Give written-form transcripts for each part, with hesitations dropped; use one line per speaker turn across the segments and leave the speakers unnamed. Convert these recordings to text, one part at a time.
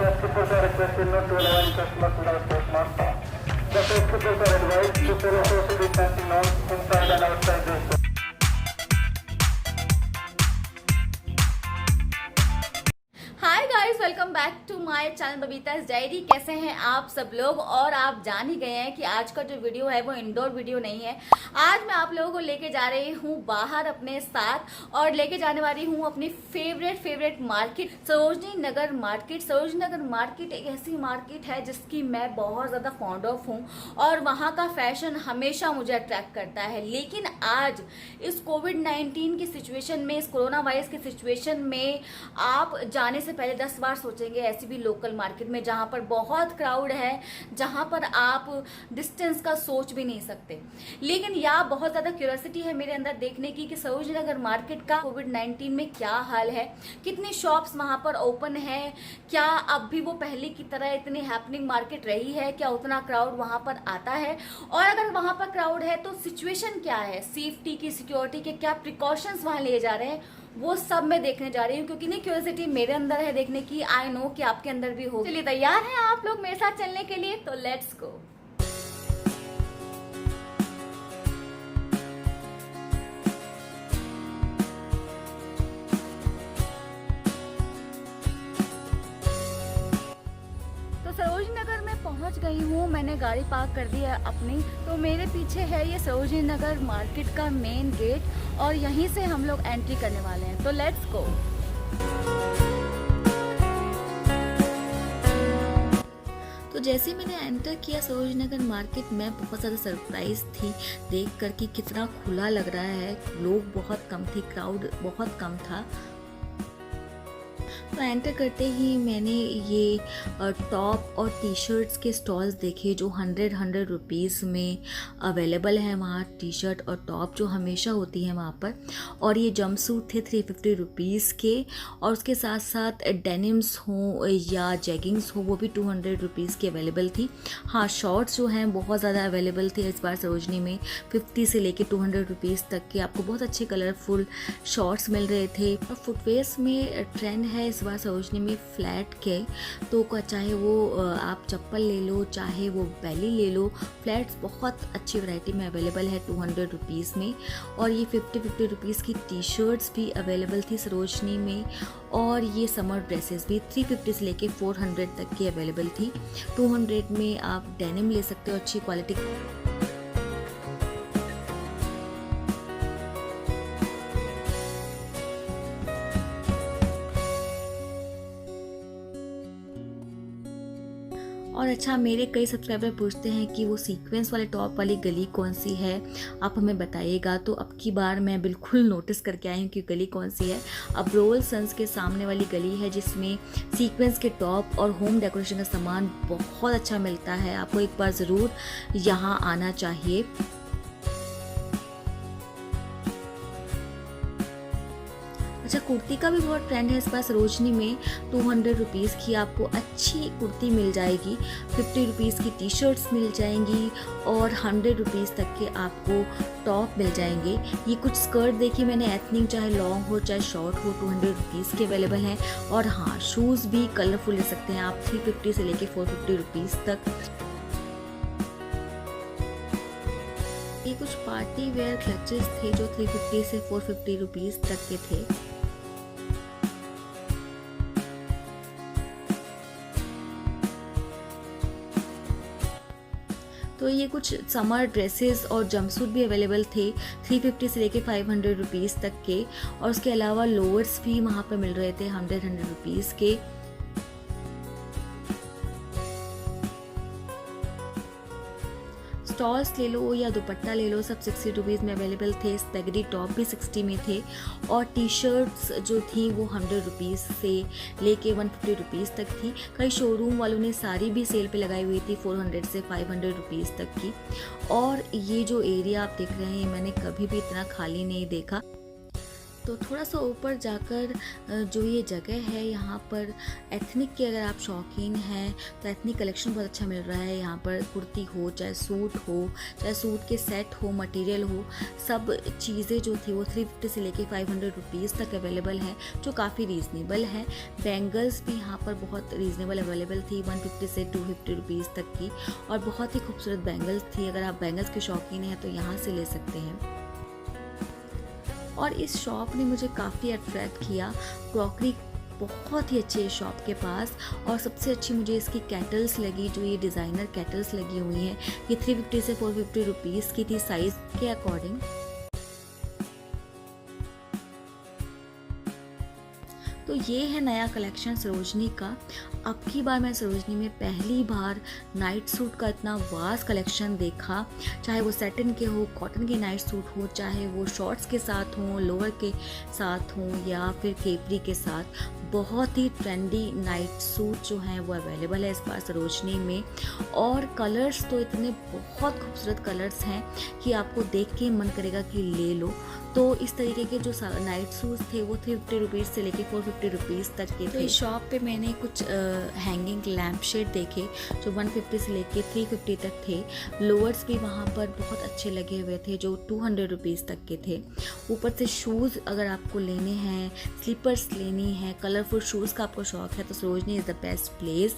Shopkeepers are requested not to allow any customers without face mask. The shopkeepers are advised to follow social distancing norms inside and outside the store.
Hi guys, welcome back to my channel Babita's diary. कैसे हैं आप सब लोग? और आप जान ही गए हैं कि आज का जो वीडियो है वो इंडोर वीडियो नहीं है। आज मैं आप लोगों को लेके जा रही हूँ बाहर अपने साथ, और लेके जाने वाली हूँ अपनी favourite market, Sarojini Nagar market. Sarojini Nagar market एक ऐसी मार्केट है जिसकी मैं बहुत ज़्यादा फॉन्ड ऑफ हूँ, और वहाँ का फैशन हमेशा मुझे अट्रैक्ट करता है। लेकिन आज इस कोविड-19 की सिचुएशन में, इस कोरोना वायरस की सिचुएशन में आप जाने से पहले 10 बार सोचेंगे। ऐसी भी लोकल मार्केट में जहाँ पर बहुत क्राउड है, जहाँ पर आप डिस्टेंस का सोच भी नहीं सकते। लेकिन यह बहुत ज़्यादा क्यूरियोसिटी है मेरे अंदर देखने की कि सरोजनी नगर मार्केट का कोविड-19 में क्या हाल है, कितनी शॉप्स वहाँ पर ओपन है, क्या अब भी वो पहले की तरह इतनी हैपनिंग मार्केट रही है, क्या उतना क्राउड वहाँ पर आता है, और अगर वहाँ पर क्राउड है तो सिचुएशन क्या है, सेफ्टी की, सिक्योरिटी के क्या प्रिकॉशंस वहाँ लिए जा रहे हैं, वो सब मैं देखने जा रही हूँ। क्योंकि नहीं, क्यूरियोसिटी मेरे अंदर है देखने की, आई नो कि आपके अंदर भी हो। चलिए, तैयार हैं आप लोग मेरे साथ चलने के लिए? तो लेट्स गो। सरोजनी नगर में पहुंच गई हूँ, मैंने गाड़ी पार्क कर दी है अपनी। तो मेरे पीछे है ये सरोजनी नगर मार्केट का मेन गेट, और यहीं से हम लोग एंट्री करने वाले हैं। तो लेट्स गो। तो जैसे मैंने एंटर किया सरोजनी नगर मार्केट, मैं बहुत ज़्यादा सरप्राइज थी देख कर कि कितना खुला लग रहा है। लोग बहुत कम थे, क्राउड बहुत कम था। तो एंटर करते ही मैंने ये टॉप और टी शर्ट्स के स्टॉल्स देखे जो 100 रुपीज़ में अवेलेबल है वहाँ। टी शर्ट और टॉप जो हमेशा होती है वहाँ पर, और ये जंपसूट थे 350 रुपीज़ के, और उसके साथ साथ डेनिम्स हो या जैगिंग्स हो वो भी 200 रुपीज़ की अवेलेबल थी। हाँ, शॉर्ट्स जो हैं बहुत ज़्यादा अवेलेबल थे इस बार सरोजनी में। 50 से लेके 200 रुपीज़ तक के आपको बहुत अच्छे कलरफुल शॉर्ट्स मिल रहे थे। और फुटवेयर्स में ट्रेंड है इस बार सरोजनी में फ्लैट के, तो चाहे वो आप चप्पल ले लो, चाहे वो बैली ले लो, फ्लैट्स बहुत अच्छी वैरायटी में अवेलेबल है 200 रुपीज़ में। और ये 50 रुपीज़ की टी शर्ट्स भी अवेलेबल थी सरोजनी में, और ये समर ड्रेसेस भी 350 से लेके 400 तक की अवेलेबल थी। 200 में आप डेनिम ले सकते हो अच्छी क्वालिटी। और अच्छा, मेरे कई सब्सक्राइबर पूछते हैं कि वो सीक्वेंस वाले टॉप वाली गली कौन सी है, आप हमें बताइएगा। तो अब की बार मैं बिल्कुल नोटिस करके आई हूँ कि गली कौन सी है। अब रोयल सन्स के सामने वाली गली है जिसमें सीक्वेंस के टॉप और होम डेकोरेशन का सामान बहुत अच्छा मिलता है। आपको एक बार ज़रूर यहाँ आना चाहिए। अच्छा, कुर्ती का भी बहुत ट्रेंड है इस बार सरोजनी में। 200 रुपीज़ की आपको अच्छी कुर्ती मिल जाएगी, 50 रुपीज़ की टी शर्ट्स मिल जाएंगी, और 100 रुपीज़ तक के आपको टॉप मिल जाएंगे। ये कुछ स्कर्ट देखिए मैंने, एथनिक चाहे लॉन्ग हो चाहे शॉर्ट हो, 200 रुपीज़ के अवेलेबल हैं। और हाँ, शूज़ भी कलरफुल ले सकते हैं आप 350 से लेके 450 रुपीज़ तक। ये कुछ पार्टी वेयर क्लचेस थे जो 350 से 450 रुपीज़ तक के थे। तो ये कुछ समर ड्रेसेस और जंपसूट भी अवेलेबल थे 350 से लेके 500 रुपीज़ तक के, और उसके अलावा लोअर्स भी वहाँ पर मिल रहे थे 100 रुपीज़ के। स्टॉल्स ले लो या दुपट्टा ले लो, सब 60 रुपीज़ में अवेलेबल थे। स्पेगेटी टॉप भी 60 में थे, और टी शर्ट्स जो थी वो 100 रुपीज़ से लेके 150 रुपीज़ तक थी। कई शोरूम वालों ने साड़ी भी सेल पे लगाई हुई थी 400 से 500 रुपीज़ तक की। और ये जो एरिया आप देख रहे हैं, मैंने कभी भी इतना खाली नहीं देखा। तो थोड़ा सा ऊपर जाकर जो ये जगह है, यहाँ पर एथनिक के अगर आप शौकीन हैं तो एथनिक कलेक्शन बहुत अच्छा मिल रहा है। यहाँ पर कुर्ती हो, चाहे सूट हो, चाहे सूट के सेट हो, मटेरियल हो, सब चीज़ें जो थी वो 350 से लेके 500 रुपीज़ तक अवेलेबल हैं, जो काफ़ी रीज़नेबल है। बैंगल्स भी यहाँ पर बहुत रीज़नेबल अवेलेबल थी, 150 से 250 रुपीज़ तक की, और बहुत ही खूबसूरत बैंगल्स थी। अगर आप बैंगल्स के शौकीन हैं तो यहाँ से ले सकते हैं। और इस शॉप ने मुझे काफ़ी अट्रैक्ट किया। क्रॉकरी बहुत ही अच्छी है शॉप के पास, और सबसे अच्छी मुझे इसकी कैटल्स लगी, जो ये डिज़ाइनर कैटल्स लगी हुई हैं। ये 350 से 450 रुपीज़ की थी साइज़ के अकॉर्डिंग। तो ये है नया कलेक्शन सरोजनी का। अब की बार मैं सरोजनी में पहली बार नाइट सूट का इतना वास्ट कलेक्शन देखा, चाहे वो सैटिन के हो, कॉटन के नाइट सूट हो, चाहे वो शॉर्ट्स के साथ हों, लोअर के साथ हों, या फिर केपरी के साथ। बहुत ही ट्रेंडी नाइट सूट जो हैं वो अवेलेबल है इस बार सरोजनी में। और कलर्स तो इतने बहुत खूबसूरत कलर्स हैं कि आपको देख के मन करेगा कि ले लो। तो इस तरीके के जो नाइट सूट्स थे वो 350 रुपीज़ से लेके 450 रुपीज़ तक के थे। तो इस शॉप पे मैंने कुछ हैंगिंग लैम्प शेड देखे जो 150 से लेके 350 तक थे। लोअर्स भी वहाँ पर बहुत अच्छे लगे हुए थे जो 200 रुपीज़ तक के थे। ऊपर से शूज़ अगर आपको लेने हैं, स्लीपर्स लेनी है, कलरफुल शूज़ का आपको शौक है तो Sarojini is the best place.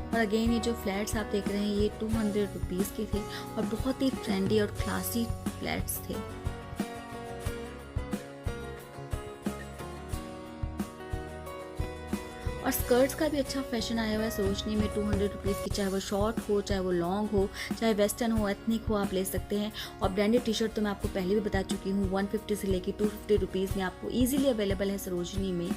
और अगेन ये जो फ्लैट्स आप देख रहे हैं ये 200 रुपीज़ के थे और बहुत ही ट्रेंडी और क्लासी फ्लैट्स थे। और स्कर्ट्स का भी अच्छा फैशन आया हुआ है सरोजनी में 200 रुपीज़ की, चाहे वो शॉर्ट हो, चाहे वो लॉन्ग हो, चाहे वेस्टर्न हो, एथनिक हो, आप ले सकते हैं। और ब्रांडेड टी शर्ट तो मैं आपको पहले भी बता चुकी हूँ, 150 से लेके 250 रुपीज़ में आपको ईजिली अवेलेबल है सरोजनी में।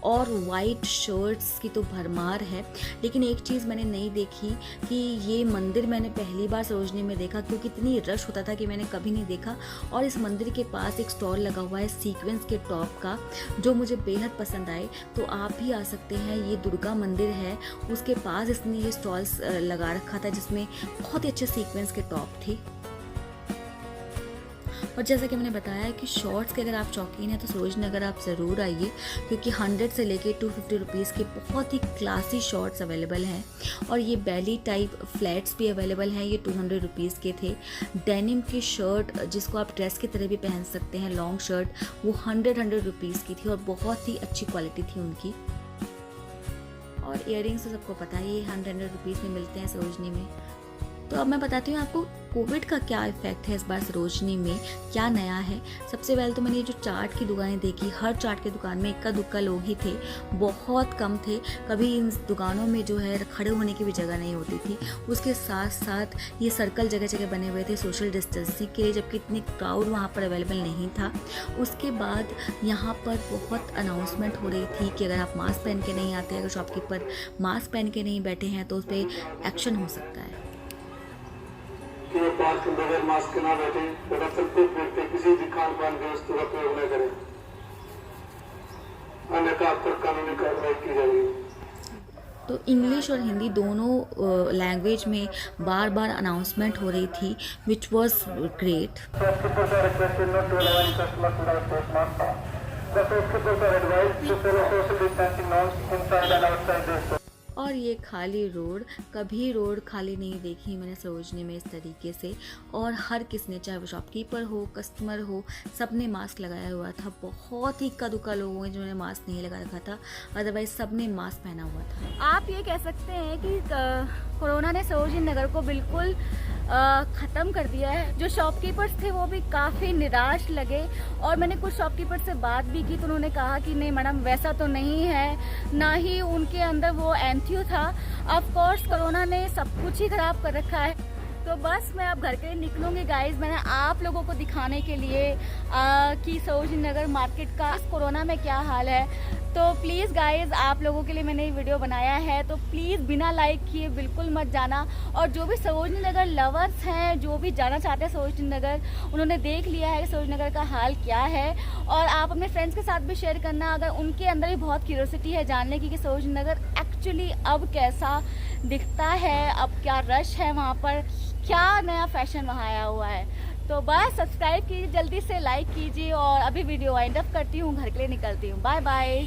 और वाइट शर्ट्स की तो भरमार है। लेकिन एक चीज़ मैंने नहीं देखी कि ये मंदिर मैंने पहली बार सरोजनी में देखा, क्योंकि इतनी रश होता था कि मैंने कभी नहीं देखा। और इस मंदिर के पास एक स्टॉल लगा हुआ है सीक्वेंस के टॉप का, जो मुझे बेहद पसंद आए। तो आप भी आ सकते हैं। ये दुर्गा मंदिर है, उसके पास इसने ये स्टॉल्स लगा रखा था जिसमें बहुत ही अच्छे सीक्वेंस के टॉप थे। और जैसा कि मैंने बताया कि शॉर्ट्स के अगर आप शौकीन हैं तो सरोजनी नगर आप ज़रूर आइए, क्योंकि 100 से लेके 250 रुपीज़ के बहुत ही क्लासी शॉर्ट्स अवेलेबल हैं। और ये बैली टाइप फ्लैट्स भी अवेलेबल हैं, ये 200 रुपीज़ के थे। डेनिम की शर्ट जिसको आप ड्रेस की तरह भी पहन सकते हैं, लॉन्ग शर्ट, वो 100 रुपीज़ की थी और बहुत ही अच्छी क्वालिटी थी उनकी। और इयररिंग्स तो सबको पता है, ये 100 रुपीज़ में मिलते हैं सरोजनी में। तो अब मैं बताती हूँ आपको कोविड का क्या इफेक्ट है इस बार सरोजनी में, क्या नया है। सबसे पहले तो मैंने ये जो चाट की दुकानें देखी, हर चाट की दुकान में इक्का दुक्का लोग ही थे, बहुत कम थे। कभी इन दुकानों में जो है खड़े होने की भी जगह नहीं होती थी। उसके साथ साथ ये सर्कल जगह जगह बने हुए थे सोशल डिस्टेंसिंग के लिए, जबकि इतनी क्राउड वहाँ पर अवेलेबल नहीं था। उसके बाद यहाँ पर बहुत अनाउंसमेंट हो रही थी कि अगर आप मास्क पहन के नहीं आते, अगर शॉपकीपर मास्क पहन के नहीं बैठे हैं तो उस पर एक्शन हो सकता है।
कि पार्क में बगैर मास्क के ना बैठे, तथा चलते फिरते किसी भी खान पान की वस्तु का प्रयोग न करें, अन्यथा आप पर कानूनी कार्रवाई की जाएगी।
तो इंग्लिश और हिंदी दोनों लैंग्वेज में बार बार अनाउंसमेंट हो रही थी, विच वॉज ग्रेट। और ये खाली रोड, कभी रोड खाली नहीं देखी मैंने सरोजनी में इस तरीके से। और हर किसी ने, चाहे वो शॉपकीपर हो, कस्टमर हो, सब ने मास्क लगाया हुआ था। बहुत ही इक्का दुक्का लोगों ने जिन्होंने मास्क नहीं लगा रखा था, अदरवाइज सब ने मास्क पहना हुआ था। आप ये कह सकते हैं कि कोरोना ने सरोजनी नगर को बिल्कुल ख़त्म कर दिया है। जो शॉपकीपर्स थे वो भी काफ़ी निराश लगे, और मैंने कुछ शॉपकीपर से बात भी की तो उन्होंने कहा कि नहीं मैडम, वैसा तो नहीं है, ना ही उनके अंदर वो एंथ्यू था। ऑफ कोर्स कोरोना ने सब कुछ ही ख़राब कर रखा है। तो बस मैं अब घर के लिए निकलूंगी गाइज। मैंने आप लोगों को दिखाने के लिए कि सरोजनी नगर मार्केट का इस कोरोना में क्या हाल है। तो प्लीज़ गाइज आप लोगों के लिए मैंने ये वीडियो बनाया है, तो प्लीज़ बिना लाइक किए बिल्कुल मत जाना। और जो भी सरोजनी नगर लवर्स हैं, जो भी जाना चाहते हैं सरोजनी नगर, उन्होंने देख लिया है कि सरोजनी नगर का हाल क्या है। और आप अपने फ्रेंड्स के साथ भी शेयर करना अगर उनके अंदर भी बहुत क्यूरियोसिटी है जानने की कि सरोजनी नगर एक्चुअली अब कैसा दिखता है, अब क्या रश है वहाँ पर, क्या नया फैशन वहाँ आया हुआ है। तो बस सब्सक्राइब कीजिए, जल्दी से लाइक कीजिए और अभी वीडियो वाइंड अप करती हूँ, घर के लिए निकलती हूँ। Bye bye.